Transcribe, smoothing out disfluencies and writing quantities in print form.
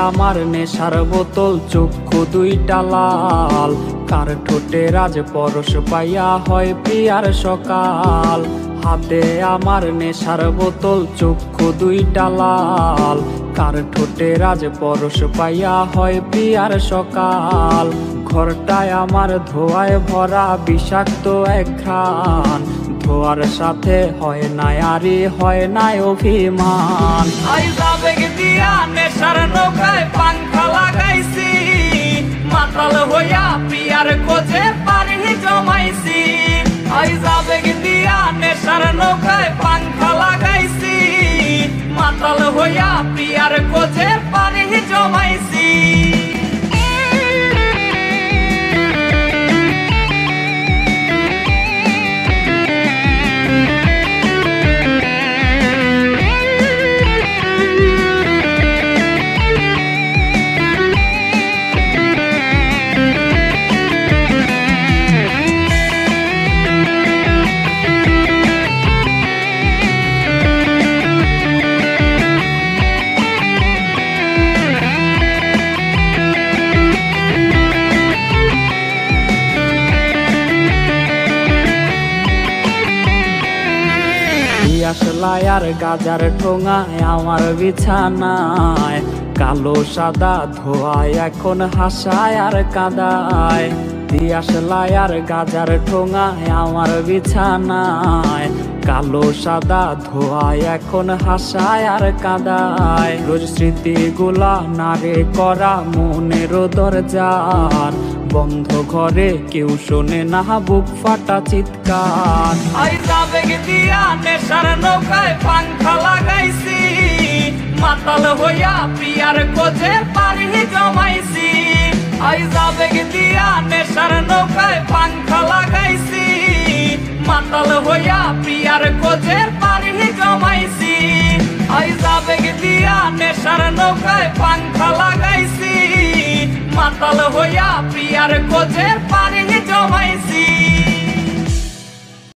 আমার নেশার বোতল, চক্ষু দুইটা লাল। কার ঠোঁটে রাজ পরশ পাইয়া হয় প্রিয়ার সকাল। হাতে আমার নেশার বোতল, চক্ষু দুইটা লাল। কার ঠোঁটে রাজ পরশ পাইয়া হয় প্রিয়ার সকাল। ঘরটায় আমার ধোঁয়ায় ভরা বিষাক্ত এক ঘ্রাণ। ধোয়ার সাথে হয় না আরে হয় না অভিমান। আবেগ দিয়া নেশার নৌকায় পাংখা লাগাইছি, মাতাল হইয়া প্রিয়ার খোঁজে পানি জমাইছি। আবেগ দিয়া নেশার নৌকায় পাংখা লাগাইছি, মাতাল হইয়া প্রিয়ার খোঁজে পানি জমাইছি। আসলাই আর গাজার ঠোঙায় আমার বিছানায়, কালো সাদা ধোয়ায় এখন হাসায় আর কাঁদায়। দিয়াশলাই আর গাজার ঠোঙায় আমার বিছানায়, কালো সাদা ধোয়ায় এখন হাসায় আর কাঁদায়। রোজ স্মৃতিগুলা নারে করা মনের দরজার, বন্ধ ঘরে কেউ শোনে না বুক ফাটা চিৎকার। আবেগ দিয়া নেশার নৌকায় পাংখা লাগাইছি, মাতাল হইয়া প্রিয়ার খোঁজে পানি জমাইছি। আবেগ দিয়া নেশার নৌকায় পাংখা লাগাইছি, মাতাল হইয়া প্রিয়ার খোঁজে পানি জমাইছি। আবেগ দিয়া নেশার নৌকায় পাংখা লাগাইছি, মাতাল হইয়া প্রিয়ার খোঁজে পানি জমাইছি।